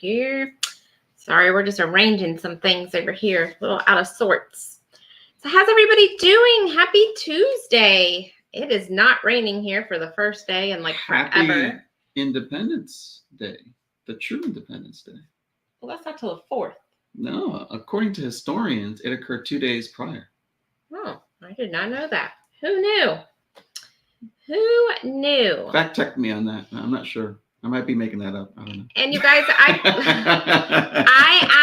here. Sorry, we're just arranging some things over here, a little out of sorts. So how's everybody doing? Happy Tuesday. It is not raining here for the first day in like Happy forever. Independence Day. The true Independence Day. Well, that's not till the 4th. No, according to historians, it occurred 2 days prior. Oh, I did not know that. Who knew? Who knew? Fact check me on that. I'm not sure. I might be making that up. I don't know. And you guys, I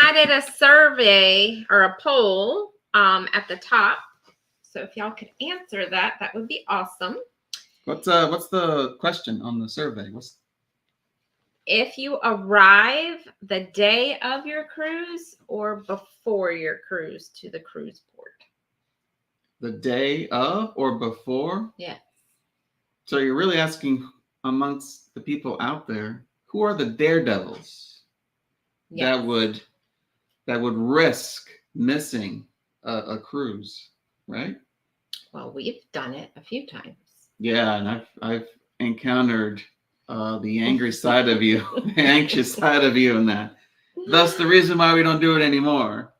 added a survey or a poll at the top. So if y'all could answer that, that would be awesome. What's the question on the survey? If you arrive the day of your cruise or before your cruise to the cruise port? The day of or before? Yeah. So you're really asking amongst the people out there, who are the daredevils that would risk missing a cruise, right? Well, we've done it a few times. Yeah, and I've encountered the angry side of you, the anxious side of you in that. Thus the reason why we don't do it anymore.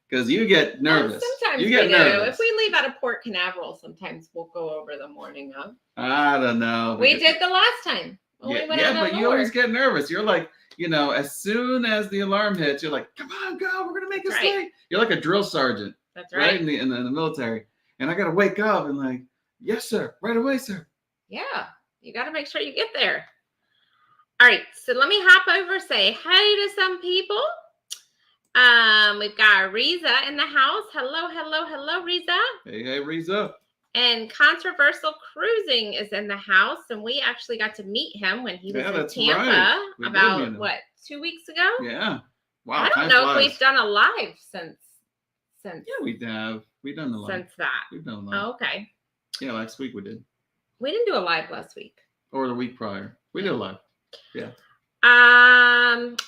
Because you get nervous. Sometimes you get we do. nervous. If we leave out of Port Canaveral, sometimes we'll go over the morning of. I don't know. We did the last time. But you always get nervous. You're like, as soon as the alarm hits, you're like, come on, go, we're gonna make this late. You're like a drill sergeant. That's right. In the military. And I gotta wake up and like, yes, sir, right away, sir. Yeah, you gotta make sure you get there. All right, so let me hop over, say hey to some people. We've got Riza in the house. Hello, Riza. Hey, Riza. And Controversial Cruising is in the house, and we actually got to meet him when he was in Tampa about 2 weeks ago. Yeah. Wow. I don't know if we've done a live since. Yeah, we have. We've done a live. Since that. We've done a live. Oh, okay. Yeah, last week we did. We didn't do a live last week. Or the week prior. We did a live. Yeah.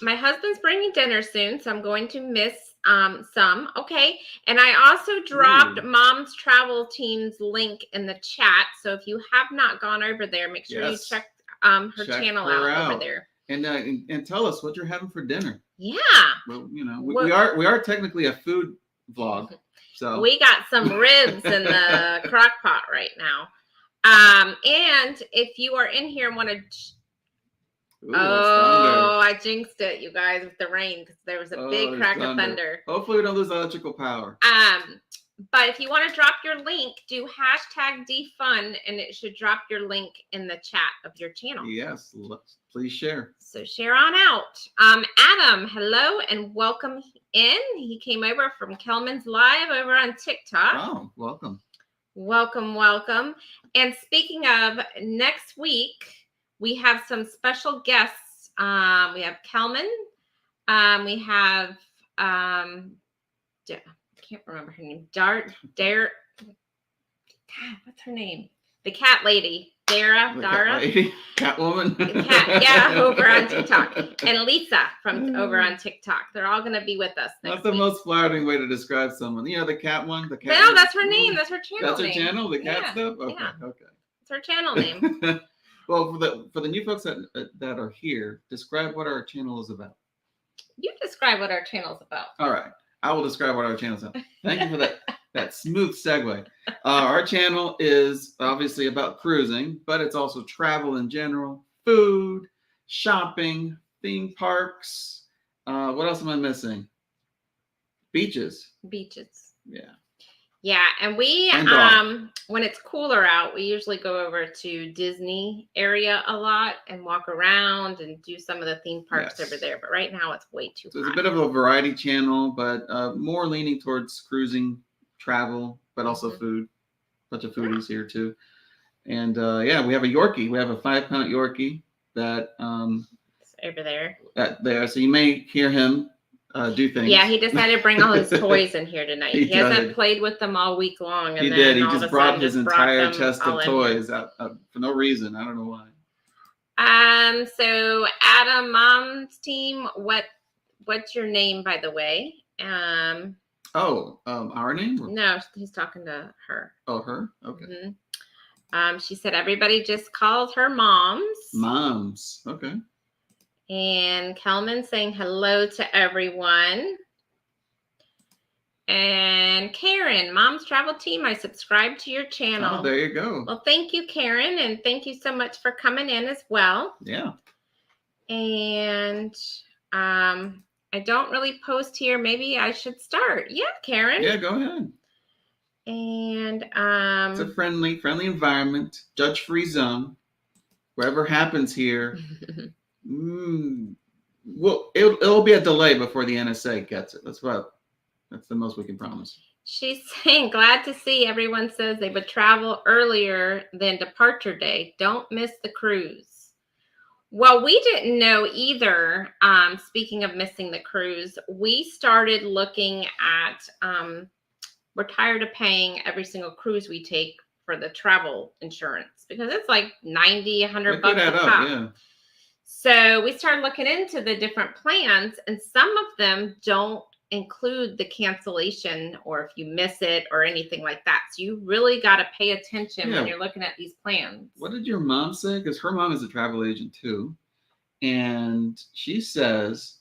My husband's bringing dinner soon, so I'm going to miss some. Okay. And I also dropped Mom's Travel Team's link in the chat. So if you have not gone over there, make sure you check her channel out over there. And tell us what you're having for dinner. Yeah. Well, we are technically a food vlog. So we got some ribs in the crock pot right now. And if you are in here and want to I jinxed it, you guys, with the rain because there was a big crack of thunder. Hopefully we don't lose electrical power. But if you want to drop your link, do #defun and it should drop your link in the chat of your channel. Yes, please share. So share on out. Adam, hello and welcome in. He came over from Kelman's Live over on TikTok. Oh, welcome. Welcome. And speaking of, next week, we have some special guests. We have Kelman. We have, I can't remember her name. Dare. What's her name? The cat lady. Dara. Catwoman. Over on TikTok. And Lisa from over on TikTok. They're all going to be with us next That's the week. most flattering way to describe someone. The cat one. The cat. No, that's her name. That's her channel. That's her channel. The cat stuff. Okay. Yeah. Okay. It's her channel name. Well, for the new folks that are here, describe what our channel is about. You describe what our channel is about. All right. I will describe what our channel is about. Thank you for that smooth segue. Our channel is obviously about cruising, but it's also travel in general, food, shopping, theme parks. What else am I missing? Beaches. Yeah, and we when it's cooler out, we usually go over to Disney area a lot and walk around and do some of the theme parks over there. But right now it's way too hot. It's a bit of a variety channel, but more leaning towards cruising, travel, but also food. Bunch of foodies here too. And we have a Yorkie. We have a 5-pound Yorkie that it's over there. So you may hear him do things. Yeah, he decided to bring all his toys in here tonight. He hasn't played with them all week long. He did. He just brought his entire chest of toys out for no reason. I don't know why. So Adam, Mom's team, what's your name, by the way? Our name? No, he's talking to her. Oh, her? Okay. Mm-hmm. She said everybody just calls her Moms. Moms. Okay. And Kelman saying hello to everyone. And Karen, Mom's Travel Team, I subscribe to your channel. Oh, there you go. Well, thank you, Karen, and thank you so much for coming in as well. Yeah. And I don't really post here. Maybe I should start. Yeah, Karen. Yeah, go ahead. And it's a friendly environment, judge-free zone. Whatever happens here, well, it'll be a delay before the NSA gets it. That's the most we can promise. She's saying, glad to see everyone says they would travel earlier than departure day. Don't miss the cruise. Well, we didn't know either. Speaking of missing the cruise, we started looking at, we're tired of paying every single cruise we take for the travel insurance because it's like $90, $100 a pop. Yeah. So we started looking into the different plans, and some of them don't include the cancellation or if you miss it or anything like that. So you really got to pay attention when you're looking at these plans. What did your mom say? Because her mom is a travel agent too. And she says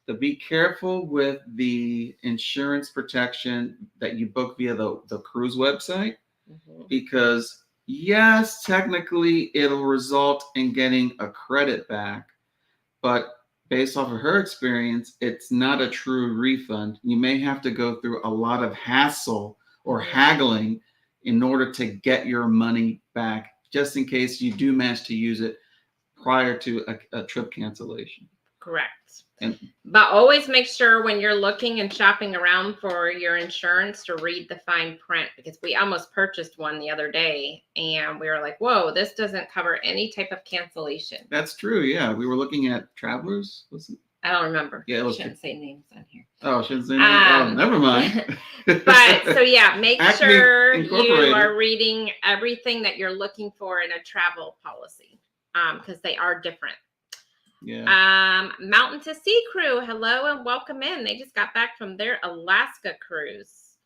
to be careful with the insurance protection that you book via the cruise website. Because yes, technically it'll result in getting a credit back, but based off of her experience, it's not a true refund. You may have to go through a lot of hassle or haggling in order to get your money back, just in case you do manage to use it prior to a trip cancellation. Correct. But always make sure when you're looking and shopping around for your insurance to read the fine print, because we almost purchased one the other day and we were like, whoa, this doesn't cover any type of cancellation. That's true. Yeah. We were looking at Travelers. I don't remember. Yeah, I shouldn't say names on here. Oh, shouldn't say names? Oh, never mind. But so yeah, make sure you are reading everything that you're looking for in a travel policy because they are different. Yeah. Mountain to Sea crew, hello and welcome in. They just got back from their Alaska cruise.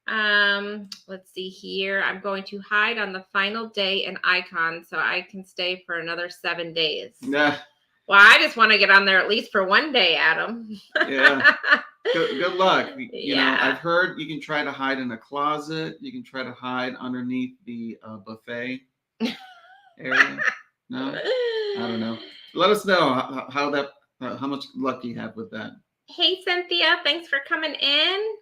Let's see here. I'm going to hide on the final day in Icon so I can stay for another 7 days. Yeah. Well, I just want to get on there at least for 1 day, Adam. Yeah. Good luck. You know, I've heard you can try to hide in a closet. You can try to hide underneath the buffet area. No, I don't know. Let us know how much luck you have with that. Hey, Cynthia. Thanks for coming in.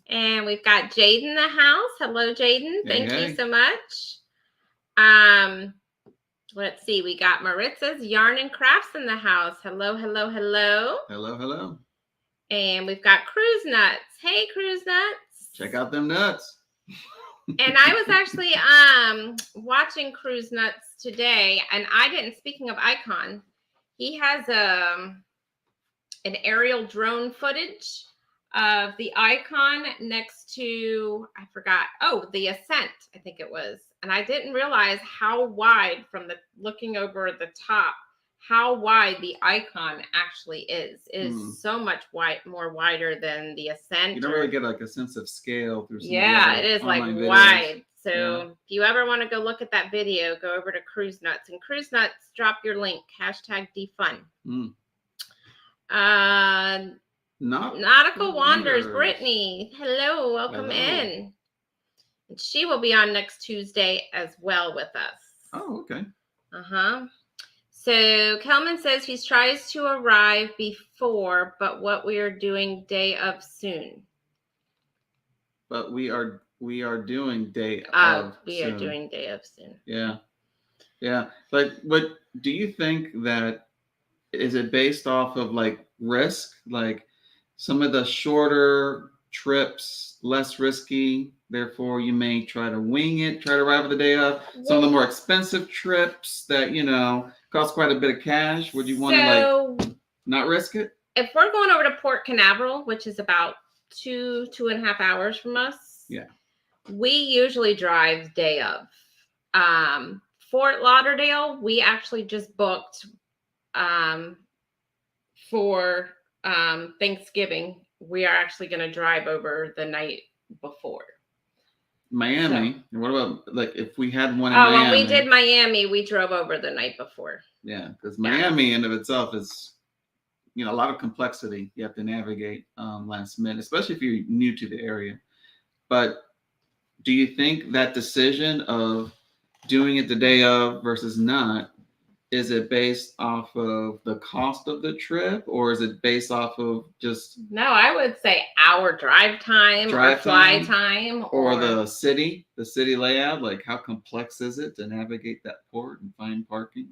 And we've got Jade in the house. Hello, Jaden. Thank you so much. Let's see. We got Maritza's Yarn and Crafts in the house. Hello, hello, hello. Hello, hello. And we've got Cruise Nuts. Hey, Cruise Nuts. Check out them nuts. And I was actually watching Cruise Nuts today, and speaking of Icon, he has an aerial drone footage of the Icon next to, I forgot, the Ascent, I think it was. And I didn't realize how wide looking over the top, how wide the Icon actually is. It is so much more wider than the Ascent. You don't really get like a sense of scale through some it is like videos. Wide. So if you ever want to go look at that video, go over to Cruise Nuts. And Cruise Nuts, drop your link, #defun. Nautical Wonders, Brittany. Hello, welcome in. And she will be on next Tuesday as well with us. Oh, okay. So Kelman says he tries to arrive before, but what we are doing day of soon. But we are doing day of we soon. Are doing day of soon. Yeah. Yeah. But what do you think that is it based off of like risk? Like some of the shorter trips, less risky, therefore you may try to wing it, try to arrive at the day of. Some of the more expensive trips that, cost quite a bit of cash, would you want to not risk it? If we're going over to Port Canaveral, which is about 2.5 hours from us, we usually drive day of. Fort Lauderdale, we actually just booked for Thanksgiving. We are actually going to drive over the night before. Miami. So. And what about like if we had one in Miami? When we did Miami, we drove over the night before. Yeah, because Miami in of itself is, a lot of complexity you have to navigate last minute, especially if you're new to the area. But do you think that decision of doing it the day of versus not, is it based off of the cost of the trip, or is it based off of just... No, I would say our drive time or fly time. Or the city layout, like how complex is it to navigate that port and find parking?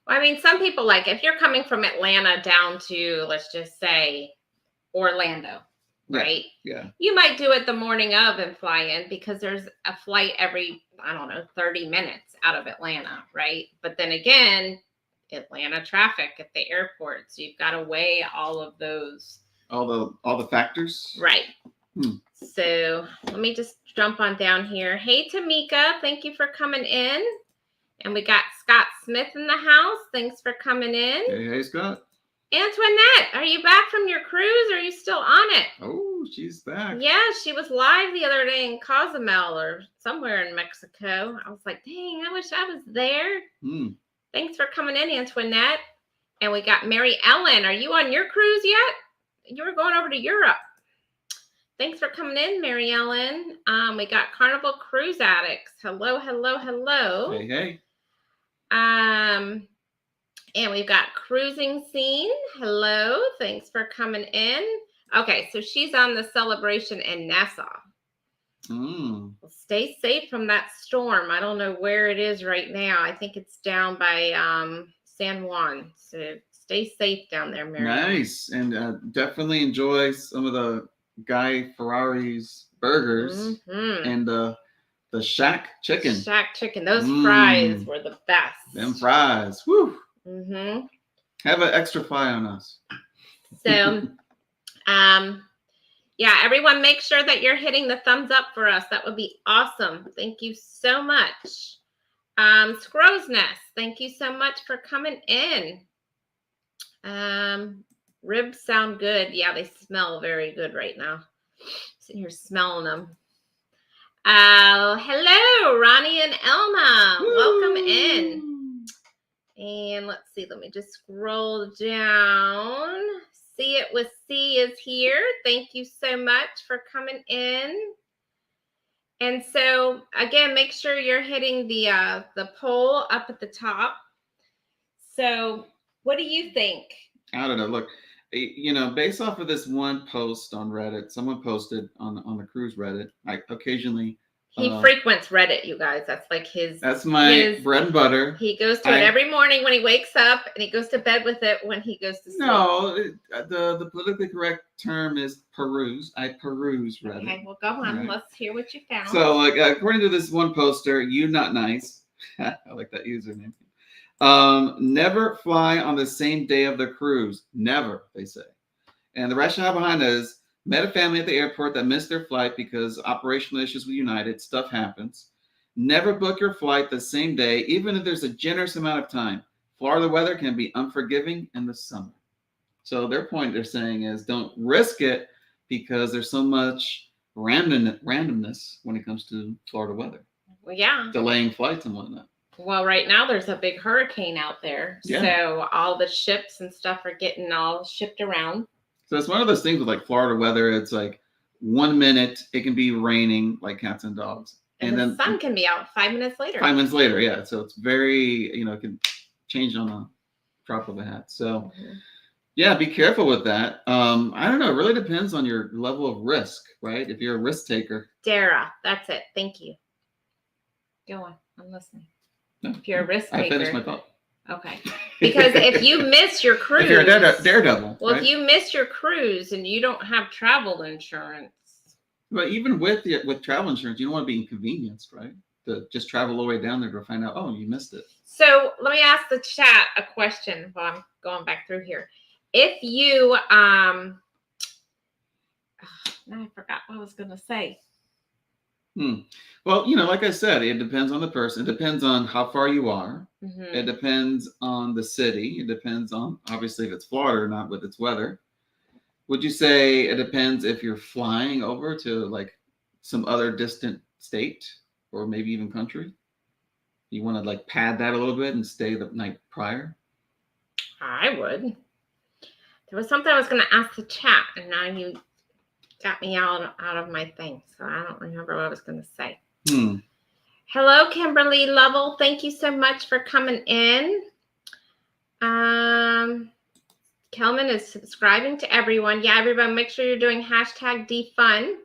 Well, I mean, some people, like if you're coming from Atlanta down to, let's just say, Orlando, right? Yeah. You might do it the morning of and fly in because there's a flight every, 30 minutes out of Atlanta, right? But then again, Atlanta traffic at the airport, so you've got to weigh all of those. All the factors? Right. So let me just jump on down here. Hey, Tamika, thank you for coming in. And we got Scott Smith in the house. Thanks for coming in. Hey, Scott. Antoinette, are you back from your cruise or are you still on it? Oh, she's back. Yeah, she was live the other day in Cozumel or somewhere in Mexico. I was like, dang, I wish I was there. Thanks for coming in, Antoinette. And we got Mary Ellen. Are you on your cruise yet? You were going over to Europe. Thanks for coming in, Mary Ellen. We got Carnival Cruise Addicts. Hello, hello, hello. Hey. And we've got Cruising Scene. Hello. Thanks for coming in. Okay, so she's on the Celebration in Nassau. Well, stay safe from that storm. I don't know where it is right now. I think it's down by San Juan. So stay safe down there, Mary. Nice. And definitely enjoy some of the Guy Ferrari's burgers and the Shack chicken. Shack chicken. Those fries were the best. Them fries. Woo. Have an extra fly on us. So, yeah, everyone make sure that you're hitting the thumbs up for us. That would be awesome. Thank you so much. Scrow's Nest, thank you so much for coming in. Ribs sound good. Yeah, they smell very good right now. Sitting here smelling them. Hello, Ronnie and Elma. Woo! Welcome in. And let's see, let me just scroll down. See It With C is here. Thank you so much for coming in. And so again, make sure you're hitting the poll up at the top. So what do you think? I don't know. Look, you know, based off of this one post on Reddit, someone posted on the cruise Reddit. I occasionally he frequents Reddit, you guys. That's like his. That's my bread and butter. He goes to it every morning when he wakes up, and he goes to bed with it when he goes to sleep. No, the politically correct term is peruse. I peruse Reddit. Okay, well, go on. Right. Let's hear what you found. So, like, according to this one poster, you not nice. I like that username. Never fly on the same day of the cruise. Never, they say. And the rationale behind that is met a family at the airport that missed their flight because operational issues with United. Stuff happens. Never book your flight the same day, even if there's a generous amount of time. Florida weather can be unforgiving in the summer. So their point they're saying is don't risk it because there's so much randomness when it comes to Florida weather. Well, yeah. Delaying flights and whatnot. Well, right now there's a big hurricane out there. Yeah. So all the ships and stuff are getting all shipped around. So it's one of those things with like Florida weather. It's like 1 minute it can be raining like cats and dogs. And then the sun can be out 5 minutes later. 5 minutes later, yeah. So it's very, you know, it can change on a drop of a hat. So yeah, be careful with that. I don't know. It really depends on your level of risk, right? If you're a risk taker. Dara, that's it. Thank you. Go on. I'm listening. No, if you're a risk taker. I finished my thought. Okay. Because if you miss your cruise. If you're a daredevil. Well, right? If you miss your cruise and you don't have travel insurance. But even with travel insurance, you don't want to be inconvenienced, right? To just travel all the way down there to find out, oh, you missed it. So let me ask the chat a question while I'm going back through here. If you, now I forgot what I was going to say. Well, you know, like I said, it depends on the person. It depends on how far you are. Mm-hmm. It depends on the city. It depends on, obviously, if it's Florida or not with its weather. Would you say it depends if you're flying over to like some other distant state or maybe even country? You want to like pad that a little bit and stay the night prior? I would. There was something I was going to ask the chat, and now you got me out of my thing, so I don't remember what I was going to say. Hello, Kimberly Lovell. Thank you so much for coming in. Kelman is subscribing to everyone. Yeah, everyone, make sure you're doing #defund.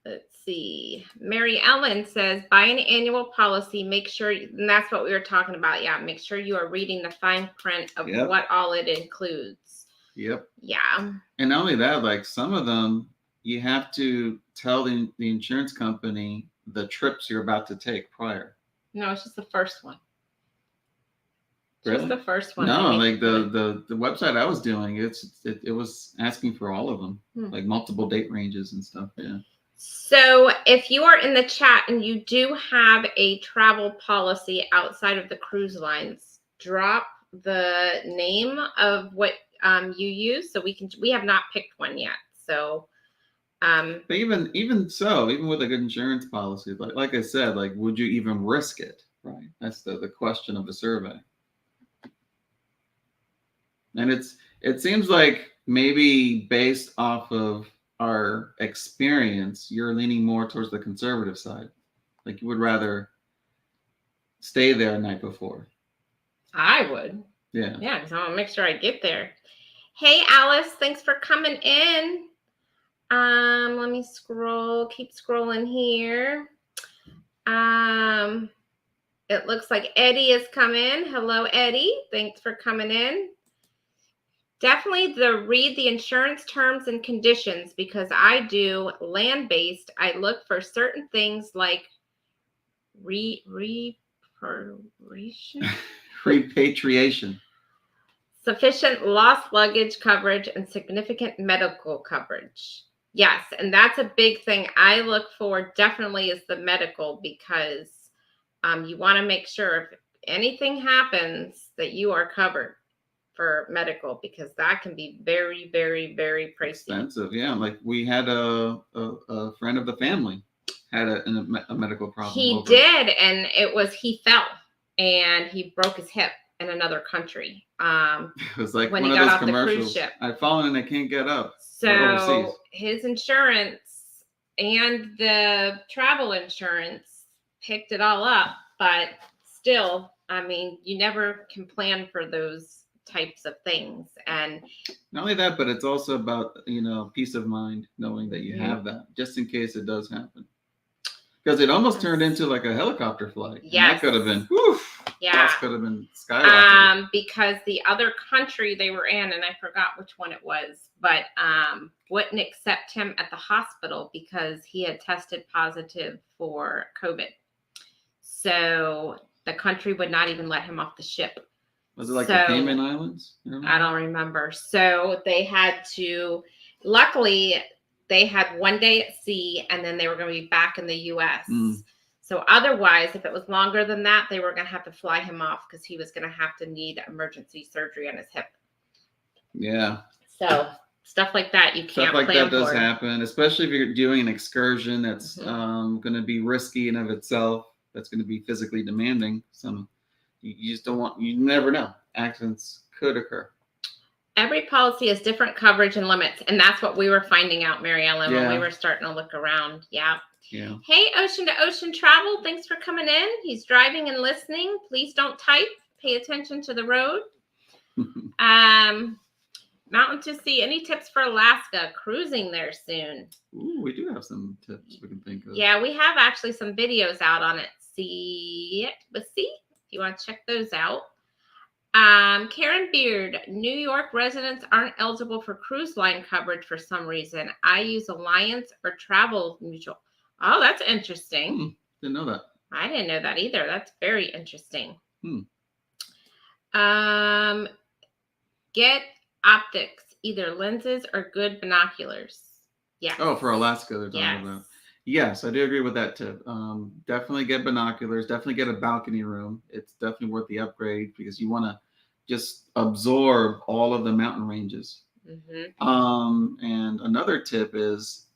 Let's see. Mary Ellen says, buy an annual policy. Make sure, and that's what we were talking about. Yeah, make sure you are reading the fine print of what all it includes. Yep. Yeah. And not only that, like some of them, you have to tell the insurance company the trips you're about to take prior. No, it's just the first one. Really? Just the first one. No, like the website I was doing, it was asking for all of them, like multiple date ranges and stuff. Yeah. So if you are in the chat and you do have a travel policy outside of the cruise lines, drop the name of what you use so we have not picked one yet. So but even so, even with a good insurance policy, like I said, like would you even risk it? Right. That's the question of the survey. And it seems like maybe based off of our experience, you're leaning more towards the conservative side. Like you would rather stay there the night before. I would. Yeah. Yeah, because I want to make sure I get there. Hey, Alice, thanks for coming in. Let me keep scrolling here. It looks like Eddie has come in. Hello, Eddie. Thanks for coming in. Definitely read the insurance terms and conditions, because I do land-based. I look for certain things like repatriation, sufficient lost luggage coverage, and significant medical coverage. Yes, and that's a big thing I look for definitely is the medical, because you want to make sure if anything happens that you are covered for medical, because that can be very, very, very pricey. Expensive. Yeah, like we had a friend of the family had a medical problem. He did, and he fell and he broke his hip in another country. It was like when one he of got those off commercials. The cruise ship. I've fallen and I can't get up. So his insurance and the travel insurance picked it all up, but still, I mean, you never can plan for those types of things. And not only that, but it's also about, peace of mind, knowing that you have that just in case it does happen. Because it almost turned into like a helicopter flight. Yes. That could have been, that could have been skyrocketed. Because the other country they were in, and I forgot which one it was, but wouldn't accept him at the hospital because he had tested positive for COVID. So the country would not even let him off the ship. Was it like the Cayman Islands? I don't remember. So they had to, luckily, they had 1 day at sea, and then they were going to be back in the U.S. So otherwise, if it was longer than that, they were going to have to fly him off because he was going to have to need emergency surgery on his hip. Yeah. So stuff like that you can't plan for. Stuff like that does for. happen, especially if you're doing an excursion that's going to be risky in of itself. That's going to be physically demanding. You just don't want. You never know. Accidents could occur. Every policy has different coverage and limits, and that's what we were finding out, Mary Ellen, when we were starting to look around. Yeah. Hey, Ocean to Ocean Travel, thanks for coming in. He's driving and listening. Please don't type. Pay attention to the road. Mountain to Sea. Any tips for Alaska? Cruising there soon. Ooh, we do have some tips we can think of. Yeah, we have actually some videos out on it. See it with C. If you want to check those out. Karen Beard, New York residents aren't eligible for cruise line coverage for some reason. I use Alliance or Travel Mutual. Oh, that's interesting. Didn't know that. I didn't know that either. That's very interesting. Get optics, either lenses or good binoculars. Yeah. Oh, for Alaska, they're talking about. Yes, I do agree with that tip. Definitely get binoculars. Definitely get a balcony room. It's definitely worth the upgrade because you want to just absorb all of the mountain ranges. And another tip is,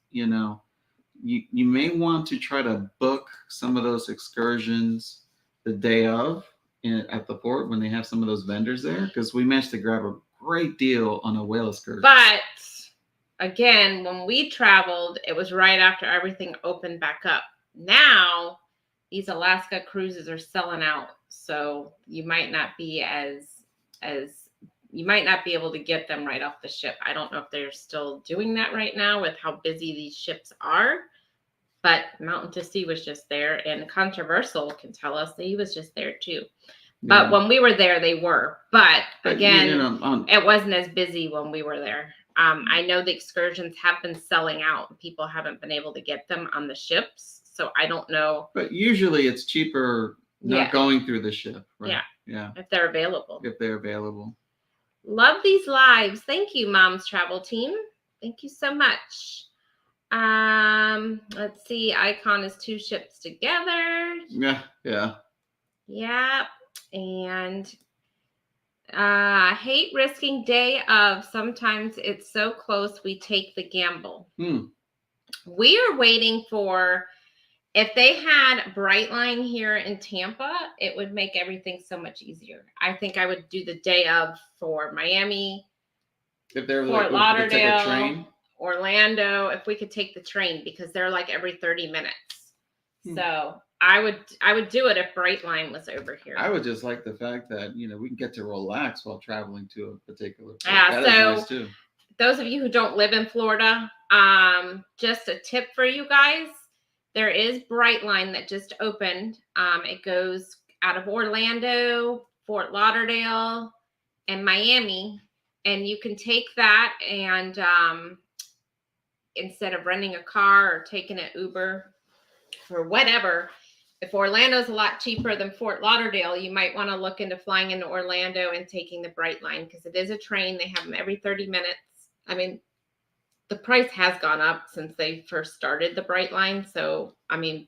you may want to try to book some of those excursions the day of at the port when they have some of those vendors there, because we managed to grab a great deal on a whale excursion. But again, when we traveled, it was right after everything opened back up. Now these Alaska cruises are selling out, so you might not be you might not be able to get them right off the ship. I don't know if they're still doing that right now with how busy these ships are, but Mountain to Sea was just there, and Controversial can tell us that he was just there too. But when we were there, they were. But again, it wasn't as busy when we were there. I know the excursions have been selling out. People haven't been able to get them on the ships, so I don't know. But usually it's cheaper not going through the ship, right? Yeah. If they're available. Love these lives. Thank you, Mom's Travel Team. Thank you so much. Let's see. Icon is 2 ships together. Yeah. Yep. And hate risking day of. Sometimes it's so close we take the gamble. We are waiting for, if they had Brightline here in Tampa, it would make everything so much easier. I think I would do the day of for Miami, Fort Lauderdale, Orlando, if we could take the train, because they're like every 30 minutes. So I would do it if Brightline was over here. I would just like the fact that, we can get to relax while traveling to a particular place. Yeah, so is nice too. Those of you who don't live in Florida, just a tip for you guys. There is Brightline that just opened. It goes out of Orlando, Fort Lauderdale, and Miami. And you can take that and instead of renting a car or taking an Uber or whatever, if Orlando's a lot cheaper than Fort Lauderdale, you might want to look into flying into Orlando and taking the Brightline, because it is a train. They have them every 30 minutes. I mean, the price has gone up since they first started the Brightline. So, I mean,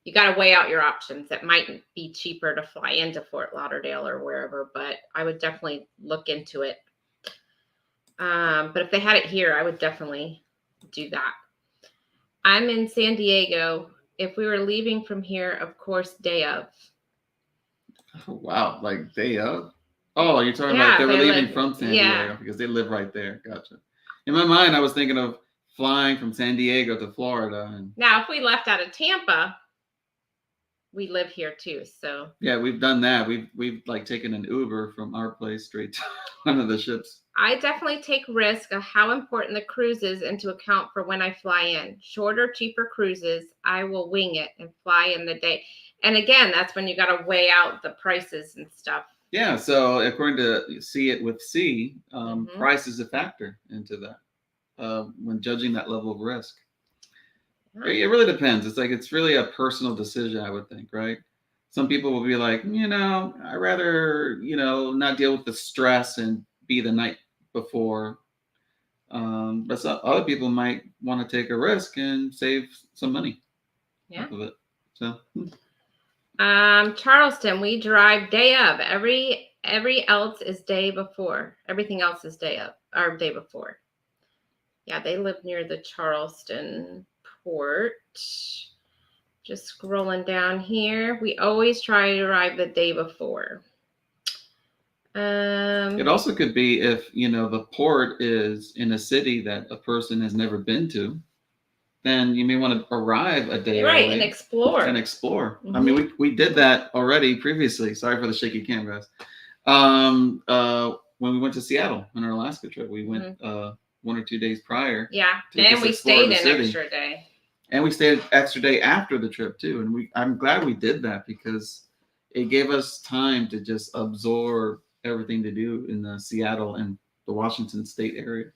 you got to weigh out your options. It might be cheaper to fly into Fort Lauderdale or wherever, but I would definitely look into it. But if they had it here, I would definitely do that. I'm in San Diego. If we were leaving from here, of course, day of. Oh, wow. Like day of? Oh, you're talking about they were leaving from San Diego because they live right there. Gotcha. In my mind, I was thinking of flying from San Diego to Florida. Now, if we left out of Tampa, we live here too. So yeah, we've done that. We've like taken an Uber from our place straight to one of the ships. I definitely take risk of how important the cruise is into account for when I fly in. Shorter, cheaper cruises, I will wing it and fly in the day. And again, that's when you got to weigh out the prices and stuff. Yeah, so according to See It with C, price is a factor into that when judging that level of risk. It really depends. It's really a personal decision, I would think, right? Some people will be like, I'd rather, not deal with the stress and be the night before. But some other people might want to take a risk and save some money off of it. So. Charleston, we drive day of. Every else is day before. Everything else is day of or day before. Yeah, they live near the Charleston port. Just scrolling down here. We always try to arrive the day before. It also could be if, the port is in a city that a person has never been to, then you may want to arrive a day early and explore. Mm-hmm. I mean, we did that already previously. Sorry for the shaky cameras. When we went to Seattle on our Alaska trip, we went 1 or 2 days prior. Yeah, and we stayed an extra day. And we stayed an extra day after the trip too. And I'm glad we did that because it gave us time to just absorb everything to do in the Seattle and the Washington State area.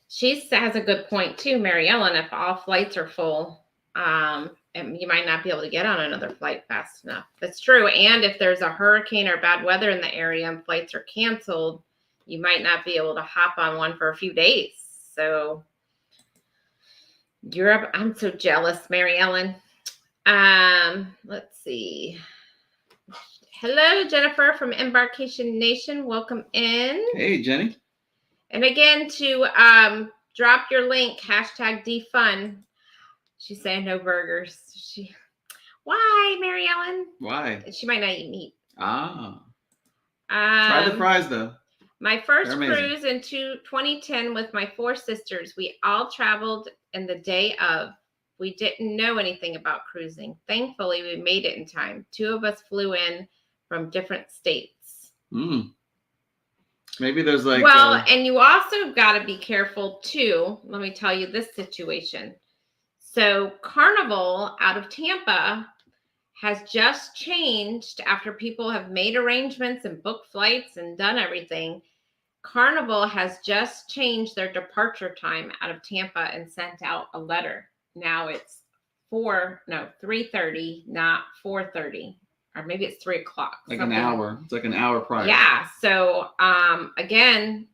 She has a good point too, Mary Ellen. If all flights are full, and you might not be able to get on another flight fast enough. That's true. And if there's a hurricane or bad weather in the area and flights are canceled, you might not be able to hop on one for a few days. So Europe, I'm so jealous, Mary Ellen. Let's see. Hello, Jennifer from Embarkation Nation. Welcome in. Hey, Jenny. And again, to drop your link, #defund. She's saying no burgers. Why, Mary Ellen? Why? She might not eat meat. Try the fries though. My first cruise in 2010 with my 4 sisters. We all traveled in the day of. We didn't know anything about cruising. Thankfully, we made it in time. 2 of us flew in from different states. Maybe there's like... and you also got to be careful too. Let me tell you this situation. So Carnival out of Tampa has just changed after people have made arrangements and booked flights and done everything. Carnival has just changed their departure time out of Tampa and sent out a letter. Now it's 3:30, not 4:30, or maybe it's 3 o'clock. Like an hour. It's like an hour prior. Yeah. So again,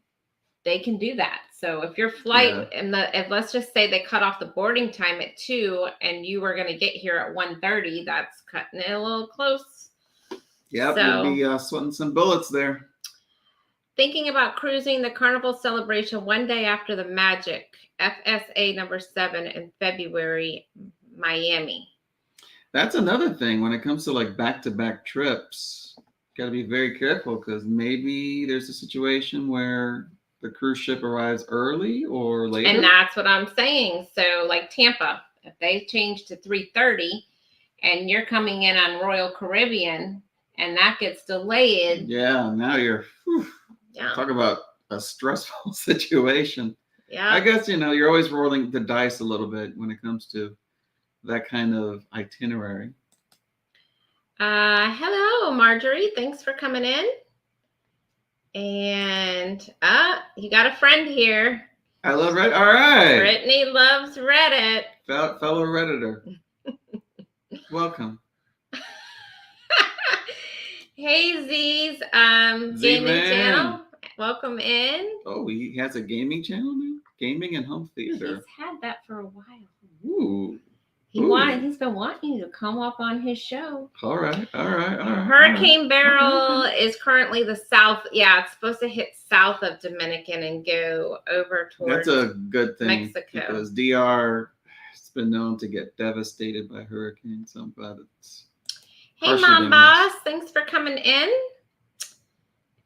they can do that. So if your flight if let's just say they cut off the boarding time at 2 and you were going to get here at 1:30, that's cutting it a little close. Yep, you'll be sweating some bullets there. Thinking about cruising the Carnival celebration one day after the Magic FSA number 7 in February, Miami. That's another thing when it comes to like back-to-back trips. Got to be very careful because maybe there's a situation where the cruise ship arrives early or later. And that's what I'm saying. So like Tampa, if they change to 3:30 and you're coming in on Royal Caribbean and that gets delayed. Yeah, now you're talk about a stressful situation. Yeah. I guess, you're always rolling the dice a little bit when it comes to that kind of itinerary. Hello, Marjorie. Thanks for coming in. And you got a friend here. I love Reddit. All right. Brittany loves Reddit. Fellow Redditor. Welcome. Hey, Z's gaming channel. Welcome in. Oh, he has a gaming channel now? Gaming and home theater. He's had that for a while. Ooh. He's been wanting you to come up on his show. All right. Hurricane Barrel is currently the south. Yeah, it's supposed to hit south of Dominican and go over towards That's a good thing. Mexico. Because DR has been known to get devastated by hurricanes. I'm glad it's... Hey, Mom Boss. Thanks for coming in.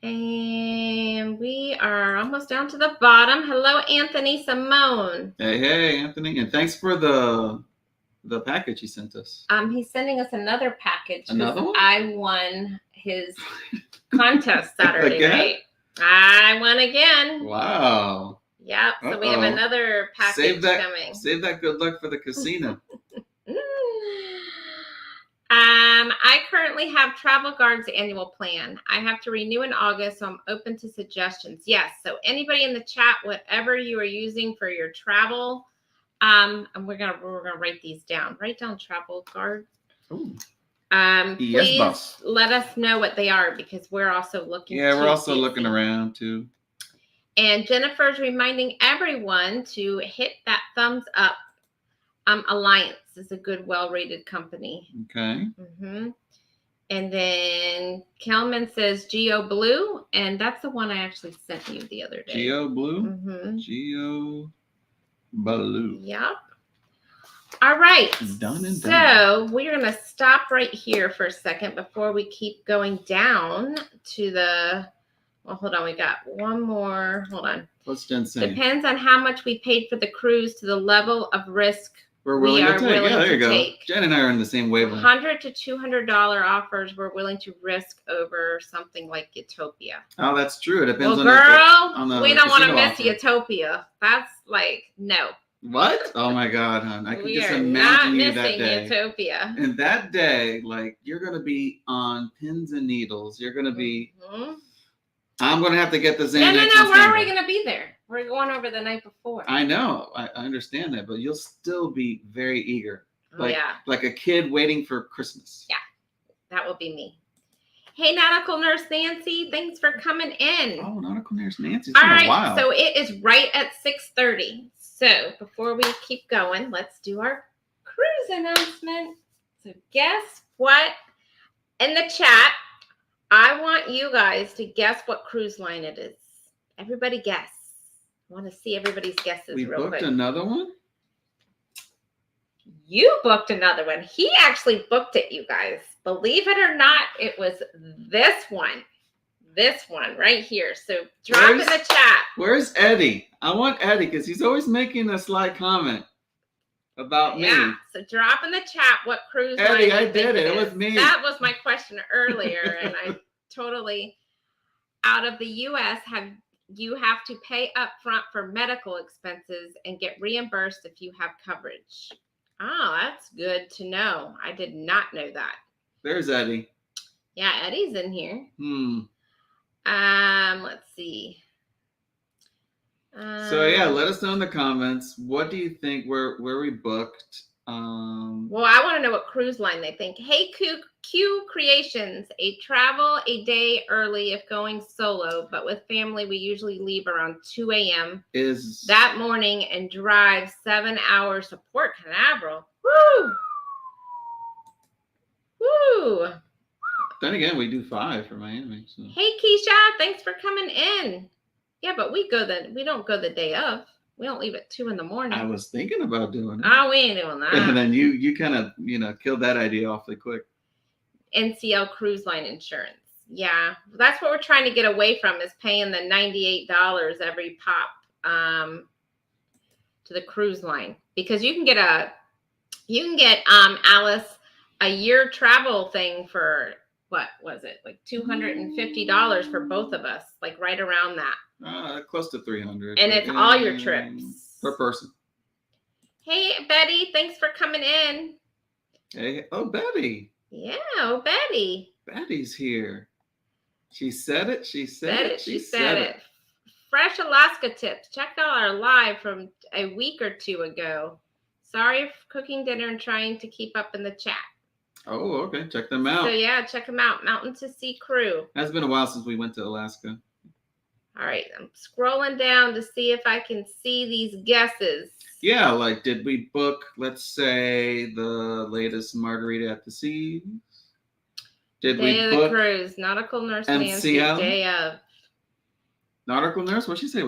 And we are almost down to the bottom. Hello, Anthony Simone. Hey, Anthony. And thanks for the package he sent us. He's sending us another package. Another one? I won his contest Saturday night. I won again. Wow. Yep. So we have another package coming. Save that good luck for the casino. I currently have Travel Guard's annual plan. I have to renew in August, so I'm open to suggestions. Yes. So anybody in the chat, whatever you are using for your travel, and we're gonna write these down. Write down Travel Guard. Ooh. Please let us know what they are because we're also looking. Yeah, we're also looking around too. And Jennifer's reminding everyone to hit that thumbs up. Alliance is a good, well-rated company. Okay. Mm-hmm. And then Kelman says Geo Blue, and that's the one I actually sent you the other day. Geo Blue? Mm-hmm. Geo Blue. Yep. All right. Done and done. So we're going to stop right here for a second before we keep going down to the... Well, hold on. We got one more. Hold on. What's Jen saying? Depends on how much we paid for the cruise to the level of risk we're willing to take. Yeah, there you go. Jen and I are in the same wavelength. $100 to $200 offers we're willing to risk over something like Utopia. Oh, that's true. It depends on the we don't want to miss offer. Utopia. That's like, no. What? Oh my God, hon. I can just imagine you that day. Utopia. And that day, like, you're going to be on pins and needles. You're going to be, I'm going to have to get the Xanax. No. Where are we going to be there? We're going over the night before. I know. I understand that, but you'll still be very eager. Like a kid waiting for Christmas. Yeah, that will be me. Hey, Nautical Nurse Nancy, thanks for coming in. Oh, Nautical Nurse Nancy. It's been a while. So it is right at 6:30. So before we keep going, let's do our cruise announcement. So guess what? In the chat, I want you guys to guess what cruise line it is. Everybody guess. I want to see everybody's guesses real quick. We booked another one? you booked another one. He actually booked it, you guys. Believe it or not, it was this one. This one right here. So drop in the chat. Where's Eddie? I want Eddie because he's always making a sly comment about me. Yeah. So drop in the chat what cruise line. Eddie, I did it. It was me. That was my question earlier, and I totally. Out of the U.S., you have to pay up front for medical expenses and get reimbursed if you have coverage. Oh, that's good to know. I did not know that. There's Eddie. Yeah, Eddie's in here. Let's see. So yeah, let us know in the comments. What do you think? Where we booked? Well, I want to know what cruise line they think. Hey, Q Creations, travel a day early if going solo, but with family, we usually leave around 2 a.m. that morning and drive 7 hours to Port Canaveral. Woo! Woo! Then again, we do 5 for Miami. So. Hey, Keisha, thanks for coming in. Yeah, but we don't go the day of. We don't leave at 2 a.m. I was thinking about doing it. Oh, we ain't doing that. And then you kind of, killed that idea awfully quick. NCL Cruise Line Insurance. Yeah, that's what we're trying to get away from is paying the $98 every pop to the cruise line, because you can get Alice a year travel thing for what was it, like $250 for both of us, like right around that. Close to $300. And it's all your trips per person. Hey, Betty, thanks for coming in. Hey, Betty. Yeah, Betty. Betty's here. She said it. She said it. She said it. Fresh Alaska tips. Check out our live from a week or 2 ago. Sorry for cooking dinner and trying to keep up in the chat. Oh, okay. Check them out. So yeah, check them out. Mountain to Sea Crew. It's been a while since we went to Alaska. All right, I'm scrolling down to see if I can see these guesses. Yeah, like did we book, let's say, the latest Margarita at the Seas? Did Day we of book the cruise, nautical nurse MCL? Nancy, day of. Nautical nurse? What'd she say?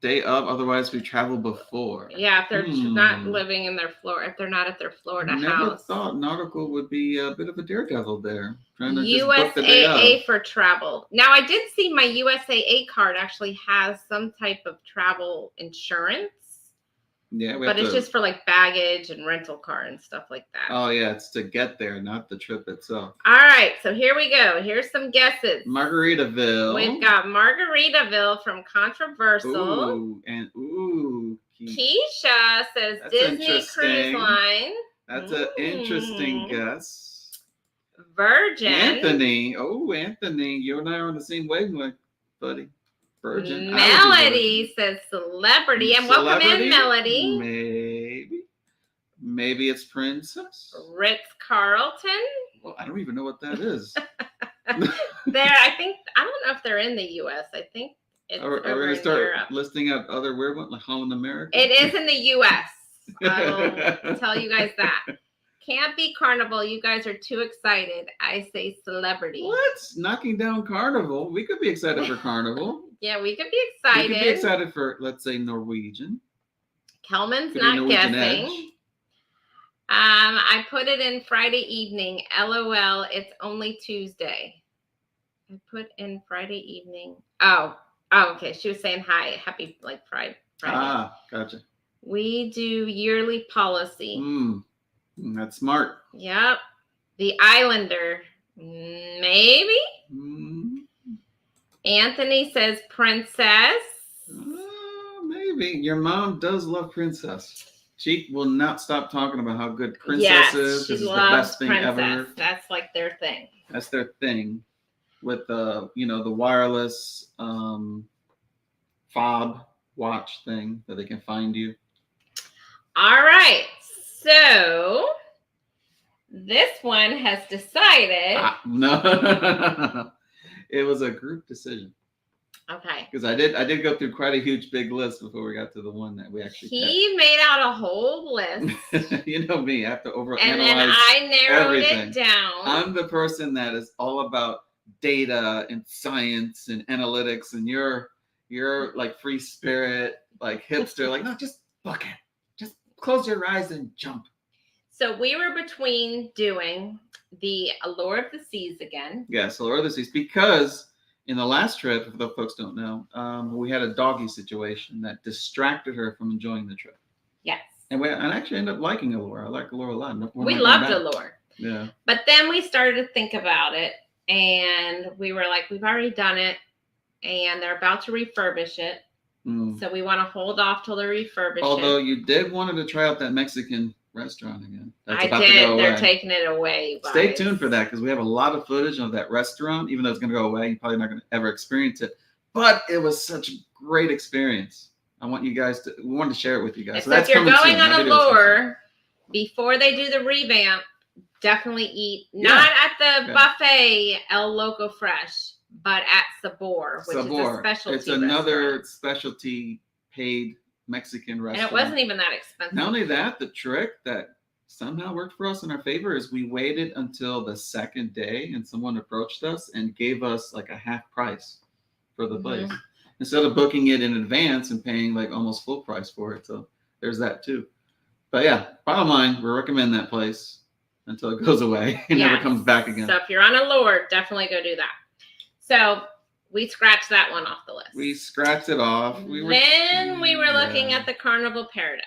Day of, otherwise we travel before. Yeah, if they're not living in their Florida, if they're not at their Florida house. Never thought nautical would be a bit of a daredevil there. Trying to just book the day USAA of. for travel. Now, I did see my USAA card actually has some type of travel insurance. Yeah, but it's just for like baggage and rental car and stuff like that. Oh yeah, it's to get there, not the trip itself. All right, so here we go. Here's some guesses. Margaritaville. We've got Margaritaville from Controversial. Keisha says That's Disney Cruise Line. That's an interesting guess. Virgin. Anthony, you and I are on the same wavelength, buddy. Virgin. Melody says Celebrity. And welcome in, Melody. Maybe it's Princess. Ritz-Carlton. Well, I don't even know what that is. I don't know if they're in the U.S. I think it's are we going to start listing out other weird ones like Holland America? It is in the U.S. I will tell you guys that. Can't be Carnival. You guys are too excited. I say Celebrity. What? Knocking down Carnival? We could be excited for Carnival. Yeah, we could be excited. We could be excited for, let's say, Norwegian. Kelman's not guessing. I put it in Friday evening. LOL. It's only Tuesday. I put in Friday evening. Oh, okay. She was saying hi. Happy Friday. Ah, gotcha. We do yearly policy. That's smart. Yep. The Islander. Maybe. Anthony says Princess. Maybe. Your mom does love Princess. She will not stop talking about how good Princess is. This is the best thing ever. That's like their thing. That's their thing. With the wireless fob watch thing that they can find you. All right. So this one has decided. No. It was a group decision. Okay. Because I did go through quite a huge big list before we got to the one that we actually He made out a whole list. You know me, I have to overanalyze and then I narrowed everything. It down. I'm the person that is all about data and science and analytics, and you're like free spirit, like hipster, like no, just book it. Just close your eyes and jump. So we were between doing the Allure of the Seas again. Yes, Allure of the Seas, because in the last trip, if the folks don't know, we had a doggy situation that distracted her from enjoying the trip. Yes. And I actually ended up liking Allure. I like Allure a lot. We loved Allure. Yeah. But then we started to think about it, and we were like, we've already done it, and they're about to refurbish it. So we want to hold off till they refurbish Although it. you did want to try out that Mexican restaurant again. That's I about did. To go They're away. taking it away. Stay tuned for that, because we have a lot of footage of that restaurant. Even though it's going to go away, you're probably not going to ever experience it. But it was such a great experience. I want you guys to. We wanted to share it with you guys. So if you're going on Allure before they do the revamp, definitely eat not at the buffet El Loco Fresh, but at Sabor, which is a specialty. It's another specialty paid Mexican restaurant. And it wasn't even that expensive. Not only that, the trick that somehow worked for us in our favor is we waited until the second day, and someone approached us and gave us like a half price for the place instead of booking it in advance and paying like almost full price for it. So there's that too. But yeah, bottom line, we recommend that place until it goes away and never comes back again. So if you're on Allure, definitely go do that. So we scratched that one off the list. We scratched it off. We were looking at the Carnival Paradise.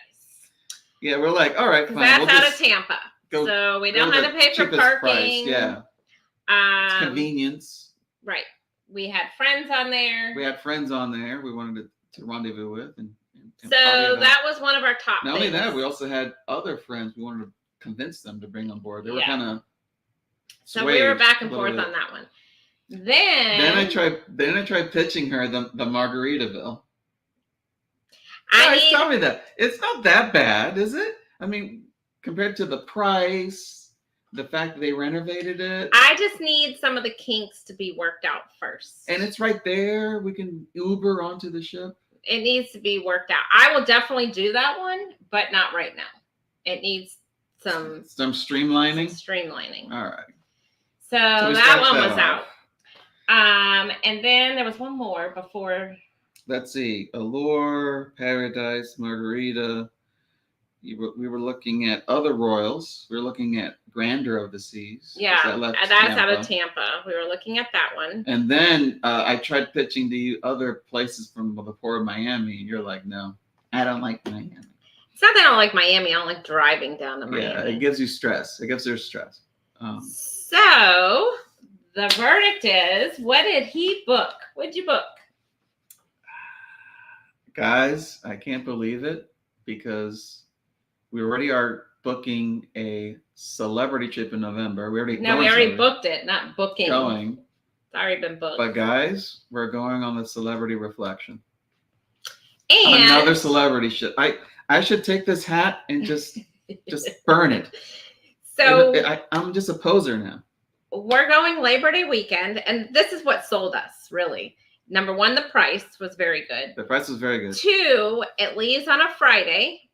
Yeah, we're like, all right, fine. That's out of Tampa. So we don't have to pay for parking. Price. Yeah. It's convenience. Right. We had friends on there. We wanted to rendezvous with. And so that was one of our top Not only that, we also had other friends we wanted to convince them to bring on board. They were kind of so we were back and forth on that one. Then I tried pitching her the Margaritaville. Guys, tell me that. It's not that bad, is it? I mean, compared to the price, the fact that they renovated it. I just need some of the kinks to be worked out first. And it's right there. We can Uber onto the ship. It needs to be worked out. I will definitely do that one, but not right now. It needs some streamlining. All right. So that one was out. And then there was one more before. Let's see. Allure, Paradise, Margarita. We were looking at other royals. We were looking at Grandeur of the Seas. Yeah, that's out of Tampa. We were looking at that one. And then I tried pitching to you other places from the port of Miami. And you're like, no, I don't like Miami. It's not that I don't like Miami. I don't like driving down to Miami. Yeah, it gives you stress. It gives her stress. So the verdict is, what did he book? What'd you book? Guys, I can't believe it, because we already are booking a celebrity trip in November. We already booked it, not booking. Going. It's already been booked. But guys, we're going on the Celebrity Reflection. And another celebrity ship. I should take this hat and just burn it. So I'm just a poser now. We're going Labor Day weekend, and this is what sold us, really. Number one, the price was very good. The price was very good. 2, it leaves on a Friday,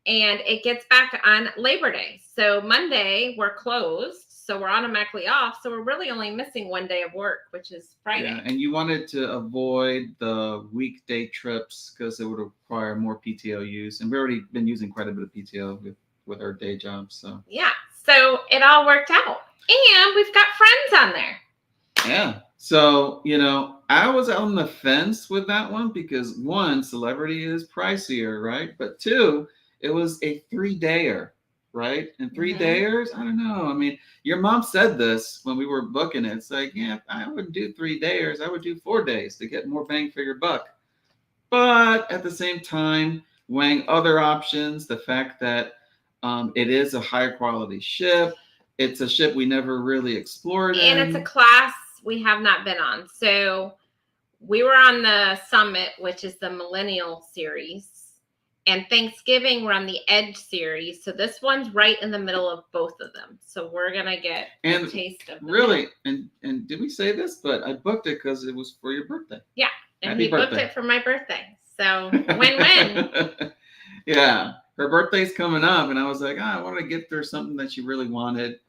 and it gets back on Labor Day. So Monday, we're closed, so we're automatically off. So we're really only missing one day of work, which is Friday. Yeah, and you wanted to avoid the weekday trips because it would require more PTO use. And we've already been using quite a bit of PTO with our day jobs. So yeah, so it all worked out. And we've got friends on there. Yeah. So, I was on the fence with that one because 1, celebrity is pricier, right? But 2, it was a 3-dayer, right? And 3-dayers, I don't know. I mean, your mom said this when we were booking it. It's like, yeah, I wouldn't do 3-dayers. I would do 4 days to get more bang for your buck. But at the same time, weighing other options, the fact that it is a higher quality ship. It's a ship we never really explored. And it's a class we have not been on. So we were on the Summit, which is the Millennial series. And Thanksgiving, we're on the Edge series. So this one's right in the middle of both of them. So we're going to get a taste of it. Really? And did we say this? But I booked it because it was for your birthday. Yeah. And he booked it for my birthday. So win-win. Yeah. Her birthday's coming up. And I was like, I wanted to get her something that she really wanted.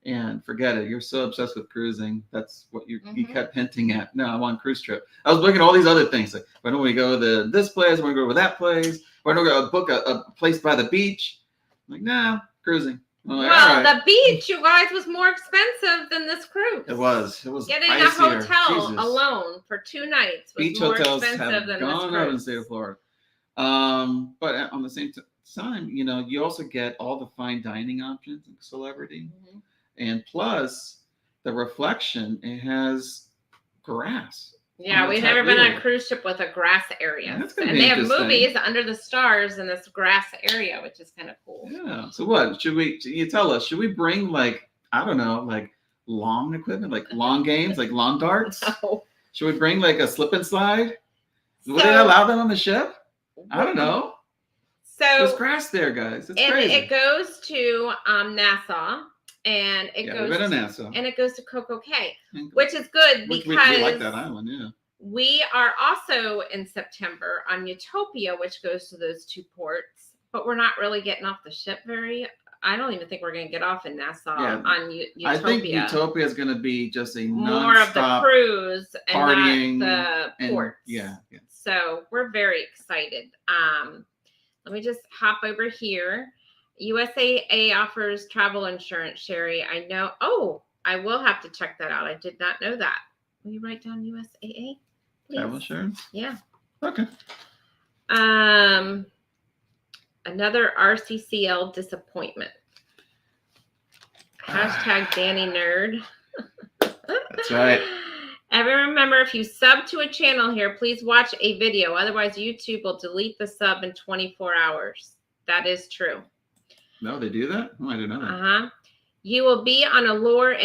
And forget it. You're so obsessed with cruising. That's what you kept hinting at. No, I want a cruise trip. I was looking at all these other things. Like, why don't we go to this place? I want to go to that place. Or no, book a place by the beach. I'm like, nah, cruising. I'm like, well, all right. the beach, you guys, was more expensive than this cruise. It was. Getting pricier. a hotel Jesus. alone for 2 nights was Beach more hotels expensive have than gone this up in the cruise. state of Florida. But on the same time, you also get all the fine dining options in Celebrity, and plus the reflection. It has grass. Yeah, we've never been on a cruise ship with a grass area. And they have movies under the stars in this grass area, which is kind of cool. Yeah. So what you tell us? Should we bring like, I don't know, like lawn equipment, like lawn games, like lawn darts? No. Should we bring like a slip and slide? Would they allow that on the ship? I don't know. So there's grass there, guys. It's crazy. It goes to Nassau. And it goes to Nassau. And it goes to Coco Cay, which is good because we like that island, yeah. We are also in September on Utopia, which goes to those 2 ports, but we're not really getting off the ship I don't even think we're going to get off in Nassau on Utopia. I think Utopia is going to be just a more of the cruise and partying not the ports. Yeah. So we're very excited. Let me just hop over here. USAA offers travel insurance, Sherry. I know. Oh, I will have to check that out. I did not know that. Will you write down USAA, please? Travel insurance? Yeah. Okay. Another RCCL disappointment. Hashtag Danny Nerd. That's right. And remember, if you sub to a channel here, please watch a video. Otherwise, YouTube will delete the sub in 24 hours. That is true. No, they do that? Oh, I didn't know that. Uh-huh. You will be on Allure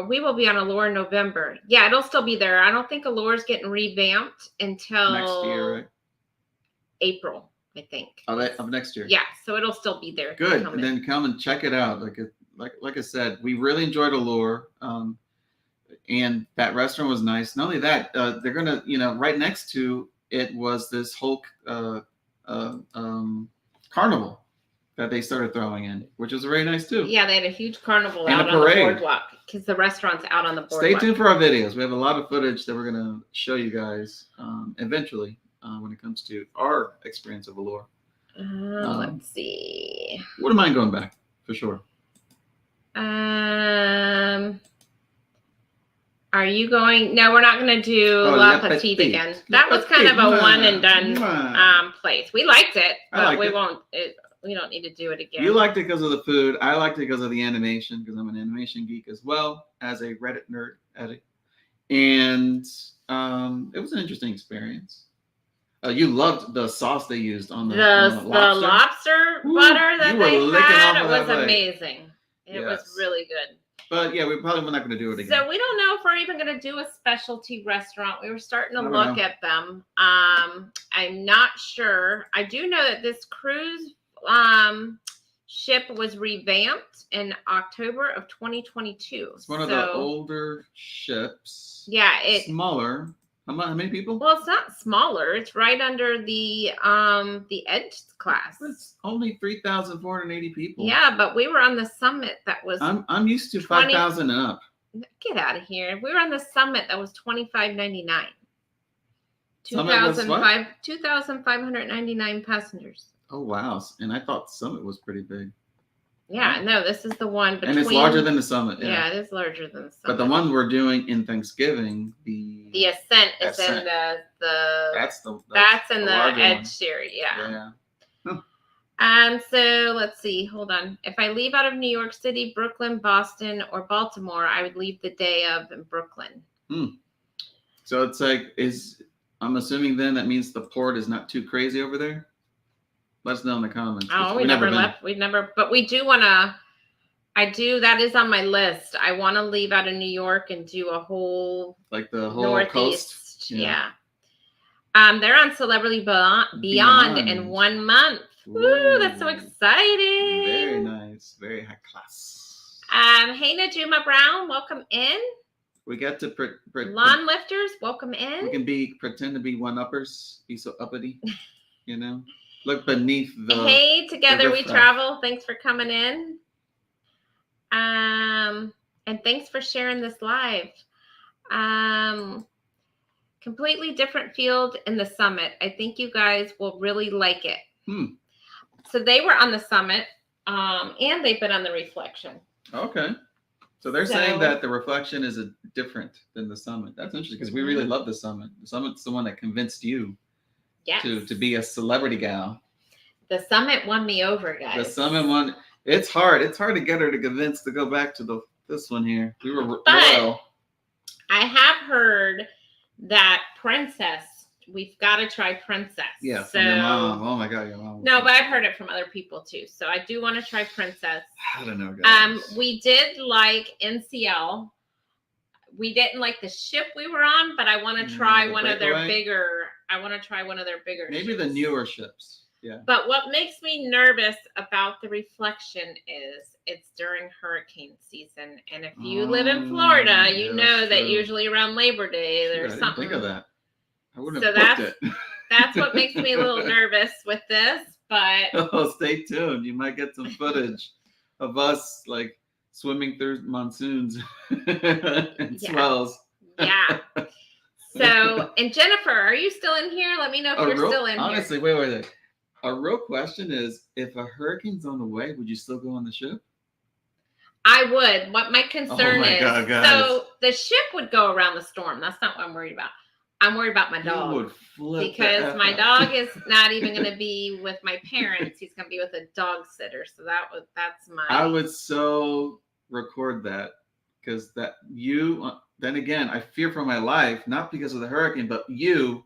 we will be on Allure in November. Yeah, it'll still be there. I don't think Allure's getting revamped until next year, right? April, I think. Of next year. Yeah, so it'll still be there. Good. And then come and check it out. Like I said, we really enjoyed Allure. And that restaurant was nice. Not only that, they're gonna, right next to it was this whole carnival that they started throwing in, which was very nice too. Yeah, they had a huge carnival out on the boardwalk because the restaurant's out on the boardwalk. Stay tuned for our videos. We have a lot of footage that we're going to show you guys eventually when it comes to our experience of Allure. Let's see. Wouldn't mind going back for sure. Are you going? No, we're not going to do La Petite again. That was kind of a one and done place. We liked it, but we won't. We don't need to do it again. You liked it because of the food. I liked it because of the animation, because I'm an animation geek as well as a Reddit nerd addict. And it was an interesting experience. You loved the sauce they used on the lobster butter that they had. It was amazing. It was really good. But yeah, we're not going to do it again. So we don't know if we're even going to do a specialty restaurant. We were starting to look at them. I'm not sure. I do know that this cruise ship was revamped in October of 2022. It's one of the older ships. Yeah, it's smaller. How many people? Well, it's not smaller. It's right under the Edge class. It's only 3,480 people. Yeah, but we were on the summit that was. I'm used to 5,000 and up. Get out of here! We were on the summit that was $2,599. 2,599 passengers. Oh wow! And I thought Summit was pretty big. Yeah, no, this is the one between. And it's larger than the Summit. Yeah, it is larger than the Summit. But the one we're doing in Thanksgiving, the Ascent is in the. That's in the Edge series. Yeah. So let's see. Hold on. If I leave out of New York City, Brooklyn, Boston, or Baltimore, I would leave the day of in Brooklyn. So it's like I'm assuming then that means the port is not too crazy over there. Let us know in the comments. Oh, we never left. But we do want to. That is on my list. I want to leave out of New York and do a whole the whole Northeast. Coast. Yeah. They're on Celebrity Beyond in 1 month. Woo, that's so exciting. Very nice. Very high class. Hey, Najuma Brown, welcome in. We get to lawn lifters, welcome in. We can pretend to be one-uppers, be so uppity, Look beneath the. Hey, together we travel. Thanks for coming in. And thanks for sharing this live. Completely different field in the summit. I think you guys will really like it. So they were on the summit, and they've been on the reflection. Okay. So they're saying that the reflection is different than the summit. That's interesting because we really love the summit. The summit's the one that convinced you to be a celebrity gal. The summit won me over, guys. The summit won. It's hard. It's hard to get her to convince to go back to this one here. We were royal. I have heard that Princess. We've got to try Princess. Yeah, from your mom. Oh my God, your mom. No, but I've heard it from other people too. So I do want to try Princess. I don't know, guys. We did like NCL. We didn't like the ship we were on, but I want to try one of their bigger. I want to try one of their bigger. Maybe the newer ships. Yeah. But what makes me nervous about the reflection is it's during hurricane season, and if you live in Florida, you know that usually around Labor Day there's something. Think of that. I wouldn't have booked it. That's what makes me a little nervous with this, but stay tuned. You might get some footage of us like swimming through monsoons and swells. Yeah. So, and Jennifer, are you still in here? Let me know if you're still in here. Honestly, wait. A real question is, if a hurricane's on the way, would you still go on the ship? I would. What my concern is, God, guys. So the ship would go around the storm. That's not what I'm worried about. I'm worried about my dog. You would flip because my dog is not even going to be with my parents. He's going to be with a dog sitter. So that's my. I would so record that because then again, I fear for my life, not because of the hurricane, but you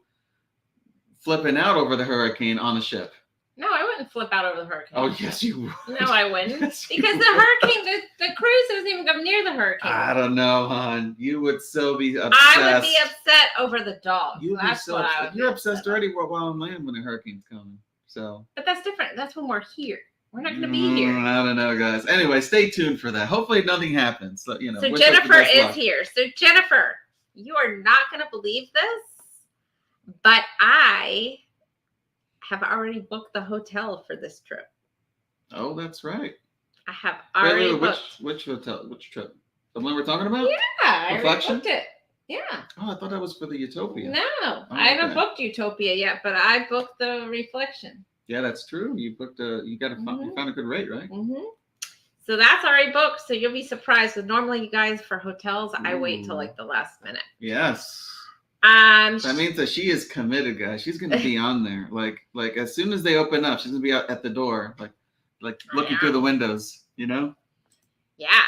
flipping out over the hurricane on the ship. No, I wouldn't flip out over the hurricane. Oh, yes, you would. No, I wouldn't. Because the hurricane, the cruise doesn't even come near the hurricane. I don't know, hon. You would so be obsessed. I would be upset over the dog. That's what I would be. You're obsessed already while on land when the hurricane's coming. So. But that's different. That's when we're here. We're not going to be here. I don't know, guys. Anyway, stay tuned for that. Hopefully nothing happens. So Jennifer is here. So Jennifer, you are not going to believe this, but I have already booked the hotel for this trip. Oh, that's right. I have already booked. Which hotel? Which trip? The one we're talking about? Yeah, Reflection? I booked it. Yeah. Oh, I thought that was for the Utopia. No, I haven't booked Utopia yet, but I booked the Reflection. Yeah, that's true. You booked you found a good rate, right? Mm-hmm. So that's already booked. So you'll be surprised. Because normally, you guys, for hotels, I wait till like the last minute. Yes. That means that she is committed, guys. She's gonna be on there. Like as soon as they open up, she's gonna be out at the door, like looking through the windows, you know? Yeah.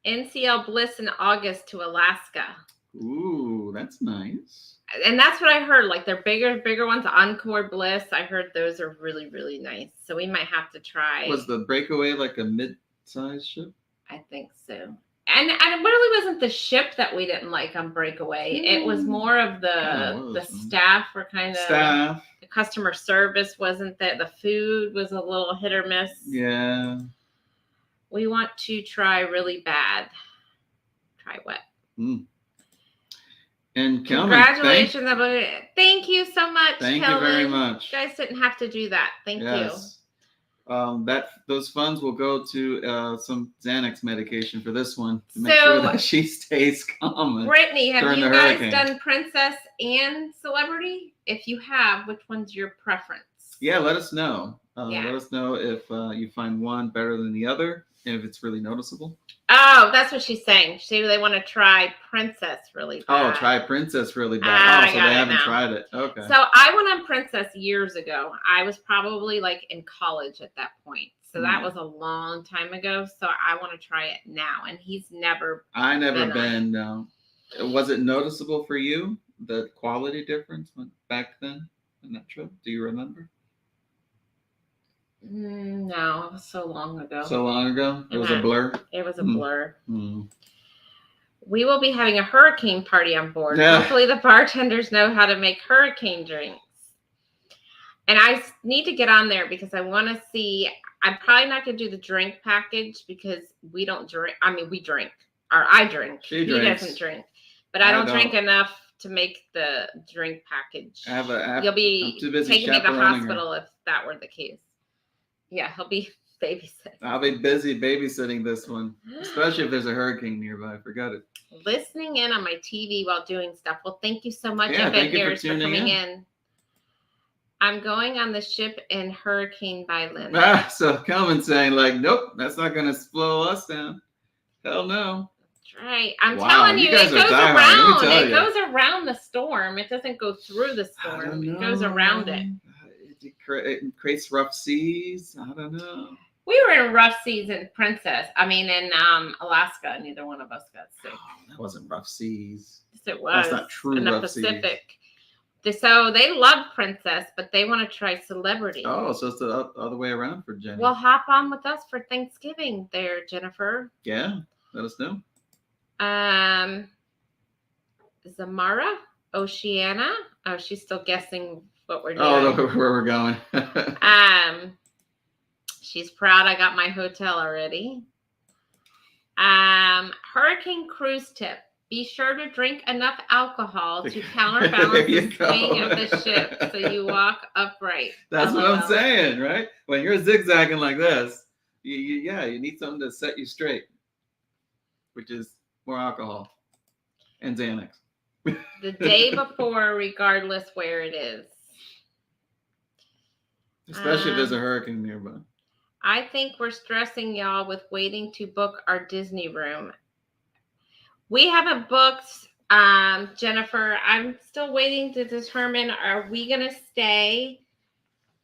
NCL Bliss in August to Alaska. Ooh, that's nice. And that's what I heard. Like their bigger ones, Encore Bliss. I heard those are really, really nice. So we might have to try. Was the Breakaway like a mid-sized ship? I think so. And it really wasn't the ship that we didn't like on Breakaway. It was more of the staff were kind of the customer service wasn't that. The food was a little hit or miss. Yeah. We want to try really bad. Try what? And Kelman, congratulations! Thank you so much. Thank you very much. You guys didn't have to do that. Thank you. Those funds will go to some Xanax medication for this one to make sure that she stays calm. Brittany, have you guys done Princess and Celebrity? If you have, which one's your preference? Yeah, let us know. Let us know if you find one better than the other, and if it's really noticeable. Oh, that's what she's saying. They want to try Princess really bad. Oh, try Princess really bad. So they haven't tried it. Okay. So I went on Princess years ago. I was probably like in college at that point. So that was a long time ago. So I want to try it now. And he's never. I never been. No. Was it noticeable for you, the quality difference back then in that trip? Do you remember? No, it was so long ago. So long ago? It was a blur? It was a blur. We will be having a hurricane party on board. Yeah. Hopefully the bartenders know how to make hurricane drinks. And I need to get on there because I want to see. I'm probably not going to do the drink package because we don't drink. I mean, we drink. Or I drink. He doesn't drink. But I don't drink enough to make the drink package. You'll be taking me to the hospital if that were the case. Yeah, he'll be babysitting. I'll be busy babysitting this one, especially if there's a hurricane nearby. Forgot it. Listening in on my TV while doing stuff. Well, thank you so much, Evan Harris, for coming in. I'm going on the ship in Hurricane by Lynn. So Kelvin's saying like, nope, that's not going to slow us down. Hell no. That's right. I'm Wow, telling you you, guys it are goes diehard, let me around. tell It you. goes around the storm. It doesn't go through the I storm. don't It goes know. around it. It creates rough seas. I don't know. We were in rough seas in in Alaska. Neither one of us got sick. Oh, that wasn't rough seas. Yes, it was. That's not true in the rough Pacific. So they love Princess, but they want to try Celebrity. Oh, so it's the other way around for Jenny. Well, hop on with us for Thanksgiving there, Jennifer. Yeah, let us know. Zamara, Oceana. Oh, she's still guessing what we're doing. Oh, where we're going. She's proud I got my hotel already. Hurricane cruise tip. Be sure to drink enough alcohol to counterbalance the swing of the ship so you walk upright. That's what I'm saying, right? When you're zigzagging like this, you need something to set you straight, which is more alcohol and Xanax. The day before, regardless where it is. Especially if there's a hurricane nearby. I think we're stressing y'all with waiting to book our Disney room. We haven't booked, Jennifer. I'm still waiting to determine, are we going to stay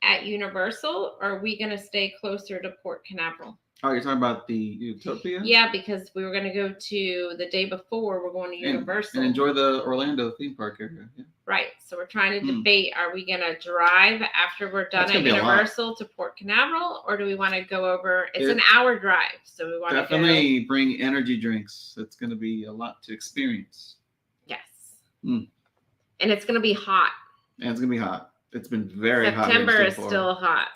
at Universal or are we going to stay closer to Port Canaveral? Oh, you're talking about the Utopia? Yeah, because we were going to go to the day before. We're going to Universal. And enjoy the Orlando theme park area. Yeah. Right. So we're trying to debate, are we going to drive after we're done at Universal to Port Canaveral, or do we want to go over? It's an hour drive. So we want to definitely bring energy drinks. It's going to be a lot to experience. Yes. And it's going to be hot. And it's going to be hot. It's been very hot. September is still hot.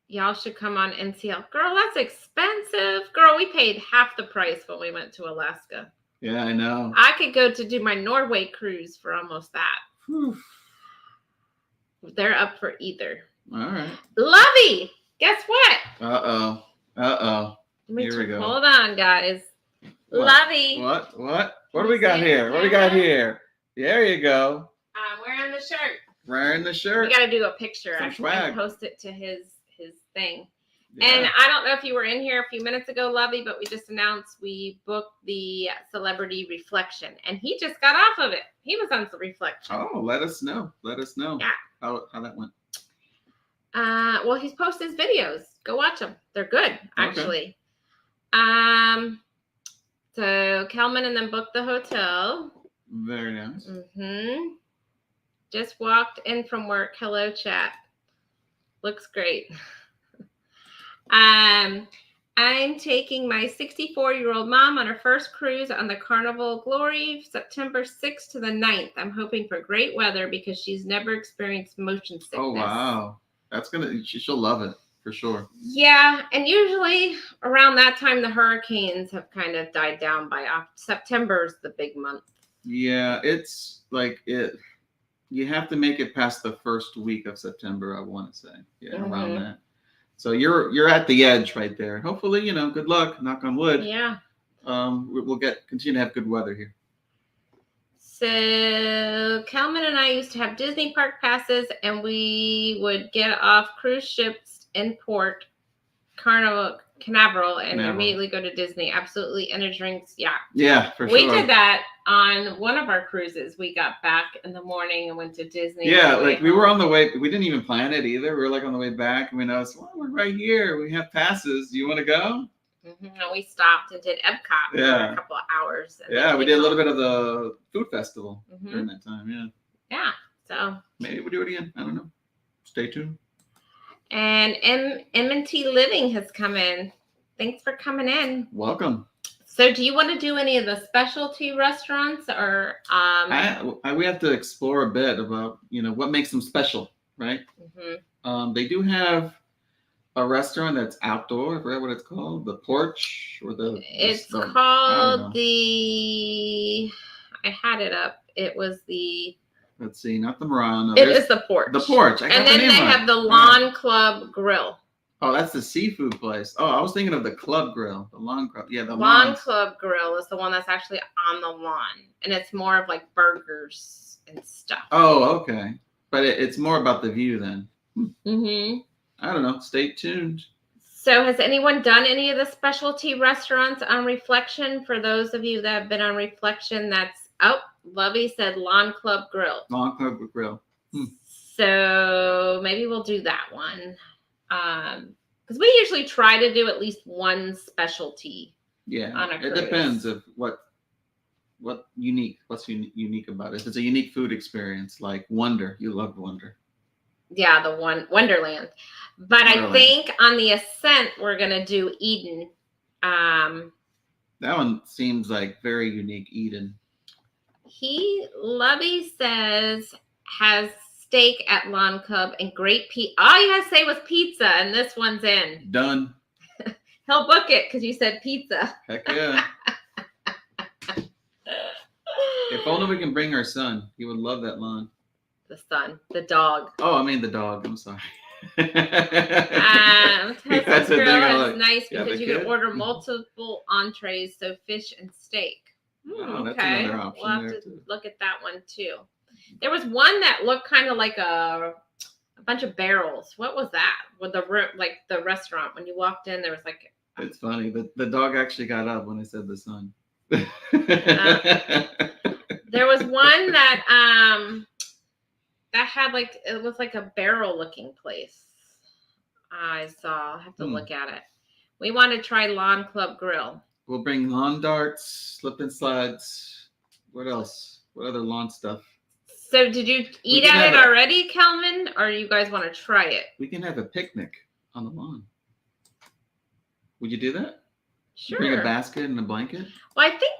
Y'all should come on NCL. Girl, that's expensive. Girl, we paid half the price when we went to Alaska. Yeah, I know. I could go to do my Norway cruise for almost that. Whew. They're up for either. All right. Lovey, guess what? Uh-oh. Here we go. Hold on, guys. What? Lovey. What do we got here? What do we got here? There you go. I'm wearing the shirt. Wearing the shirt. We got to do a picture. Some I swag. can post it to his thing. Yeah. And I don't know if you were in here a few minutes ago, Lovey, but we just announced we booked the Celebrity Reflection, and he just got off of it. He was on the Reflection. Oh, let us know. Yeah. How that went. Well, he's posted his videos. Go watch them. They're good, actually. So Kelman and then booked the hotel. Very nice. Just walked in from work. Hello, chat. Looks great. I'm taking my 64-year-old mom on her first cruise on the Carnival Glory, September 6th to the 9th. I'm hoping for great weather because she's never experienced motion sickness. Oh, wow. She'll love it for sure. Yeah. And usually around that time, the hurricanes have kind of died down by September is the big month. Yeah. It's like you have to make it past the first week of September, I want to say. Yeah, around that. So you're at the edge right there. Hopefully, good luck, knock on wood. Yeah. We'll continue to have good weather here. So Kelman and I used to have Disney park passes, and we would get off cruise ships in Port Canaveral and immediately go to Disney. Absolutely. And a drinks. Yeah. Yeah, for sure. We did that on one of our cruises. We got back in the morning and went to Disney. Yeah, like we were on the way. We didn't even plan it either. We were like on the way back, and we noticed, well, we're right here. We have passes. Do you want to go? And we stopped and did Epcot for a couple of hours. Yeah, we did a little bit of the food festival during that time. Yeah. Yeah. So maybe we'll do it again. I don't know. Stay tuned. And M&T Living has come in. Thanks for coming in. Welcome. So do you want to do any of the specialty restaurants or we have to explore a bit about, what makes them special, right? They do have a restaurant that's outdoor. I forgot what it's called. The Porch or it's called I had it up. It was the let's see, not the Murano. It is the Porch. The Porch. I got and then the name they right. have the Lawn Club Grill. Oh, that's the seafood place. Oh, I was thinking of the Club Grill. The Lawn Club. Yeah, the Lawn Club Grill is the one that's actually on the lawn. And it's more of like burgers and stuff. Oh, okay. But it's more about the view then. Mm-hmm. I don't know. Stay tuned. So has anyone done any of the specialty restaurants on Reflection? For those of you that have been on Reflection, that's, Lovey said Lawn Club Grill. Lawn Club Grill. So maybe we'll do that one. Because we usually try to do at least one specialty. Yeah, on a it cruise. depends of what's unique about it. If it's a unique food experience, like Wonder, you love Wonder. Yeah, the Wonderland. But I think on the Ascent we're gonna do Eden. That one seems like very unique. Eden. Lovey says has steak at Lawn Club and great pizza. All you had to say was pizza, and this one's in. Done. He'll book it because you said pizza. Heck yeah. If only we can bring our son. He would love that lawn. The son, the dog. Oh, I mean the dog. I'm sorry. Texas Grill is nice because you can order multiple entrees, so fish and steak. That's Okay, another option. we'll have to look at that one too. There was one that looked kind of like a bunch of barrels. What was that? With the restaurant, when you walked in, there was like. It's funny. The dog actually got up when I said the sun. There was one that had it was like a barrel looking place. I saw. I'll have to look at it. We want to try Lawn Club Grill. We'll bring lawn darts, slip and slides. What else? What other lawn stuff? So did you eat at it already, Kelman, or you guys want to try it? We can have a picnic on the lawn. Would you do that? Sure. Bring a basket and a blanket? Well, I think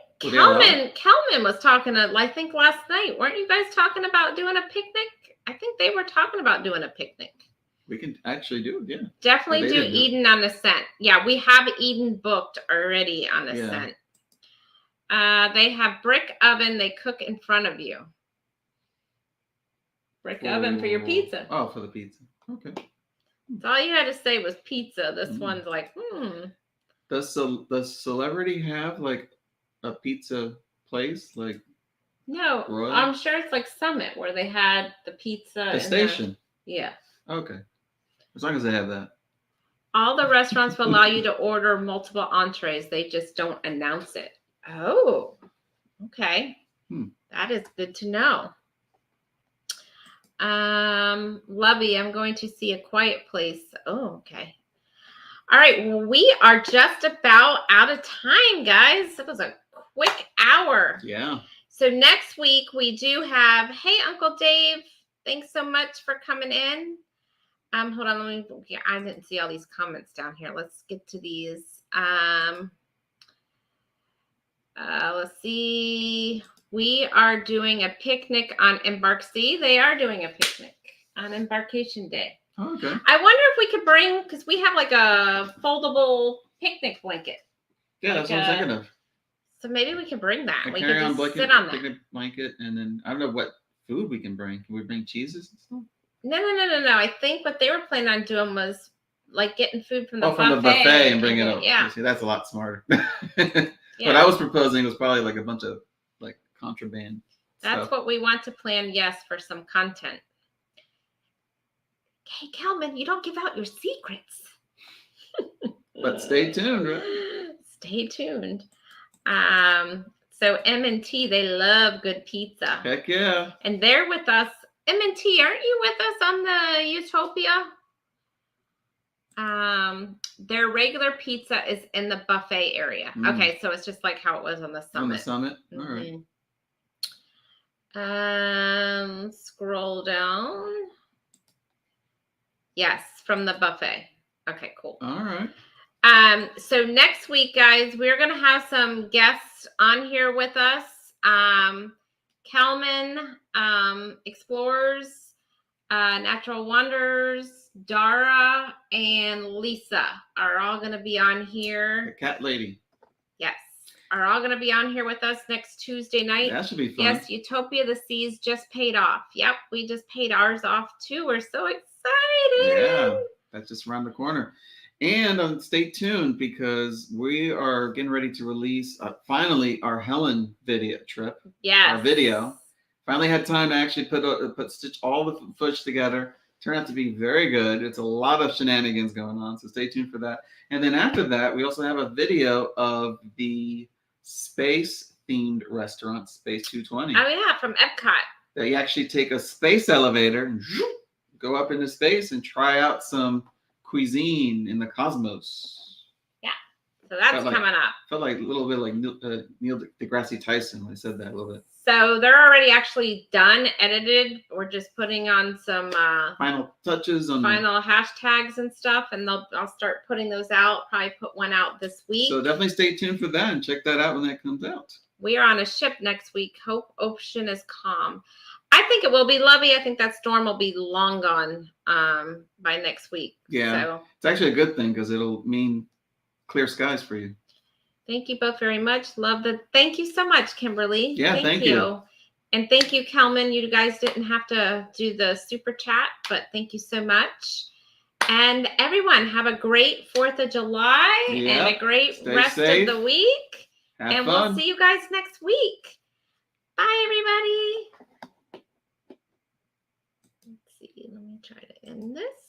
Kelman was talking I think last night. Weren't you guys talking about doing a picnic? I think they were talking about doing a picnic. We can actually do it, yeah. Definitely do Eden on Ascent. Yeah, we have Eden booked already on Ascent. Yeah. They have brick oven. They cook in front of you. Brick oven for your pizza. Oh, for the pizza. Okay. That's all you had to say was pizza. This one's like, Does Celebrity have like a pizza place? Like no, Royal? I'm sure it's like Summit where they had the pizza. The station. Yeah. Okay. As long as they have that. All the restaurants will allow you to order multiple entrees. They just don't announce it. Oh, okay. That is good to know. Lovey, I'm going to see A Quiet Place. Oh, okay. All right. Well, we are just about out of time, guys. It was a quick hour. Yeah. So next week we do have, hey, Uncle Dave, thanks so much for coming in. Hold on, I didn't see all these comments down here. Let's get to these. Let's see. We are doing a picnic on See, they are doing a picnic on Embarkation Day. Oh, okay. I wonder if we could bring, because we have like a foldable picnic blanket. Yeah, that's what I'm thinking of. So maybe we can bring that. We could just sit on that. Picnic blanket, and then I don't know what food we can bring. Can we bring cheeses and stuff? No. I think what they were planning on doing was like getting food from the buffet. From the buffet and bring it up. Yeah. See, that's a lot smarter. What I was proposing was probably like a bunch of like contraband. That's what we want to plan, yes, for some content. Hey, Kelman, you don't give out your secrets. But stay tuned, right? Stay tuned. So M&T, they love good pizza. Heck yeah. And they're with us. M&T, aren't you with us on the Utopia? Their regular pizza is in the buffet area. Okay, so it's just like how it was on the Summit. On the Summit? All right. Scroll down. Yes, from the buffet. Okay, cool. All right. So next week, guys, we're going to have some guests on here with us. Kelman, Explorers, Natural Wonders, Dara, and Lisa are all going to be on here. The cat lady. Yes, are all going to be on here with us next Tuesday night. That should be fun. Yes, Utopia of the Seas just paid off. Yep, we just paid ours off too. We're so excited. Yeah, that's just around the corner. And stay tuned because we are getting ready to release finally our Helen video trip. Yes. Our video. Finally had time to actually stitch all the footage together. Turned out to be very good. It's a lot of shenanigans going on, so stay tuned for that. And then after that, we also have a video of the space-themed restaurant, Space 220. Oh yeah, from Epcot. That you actually take a space elevator and go up into space and try out some cuisine in the cosmos. So that's coming up. Felt like a little bit like Neil deGrasse Tyson when I said that a little bit. So they're already actually done, edited. We're just putting on some final touches on final hashtags and stuff, and I'll start putting those out. Probably put one out this week. So definitely stay tuned for that and check that out when that comes out. We are on a ship next week. Hope ocean is calm. I think it will be lovely. I think that storm will be long gone by next week. Yeah, so it's actually a good thing because it'll mean clear skies for you. Thank you both very much. Thank you so much, Kimberly. Yeah, thank you. And thank you, Kelman. You guys didn't have to do the super chat, but thank you so much. And everyone, have a great 4th of July and a great rest of the week. Have fun. We'll see you guys next week. Bye, everybody. Let's see. Let me try to end this.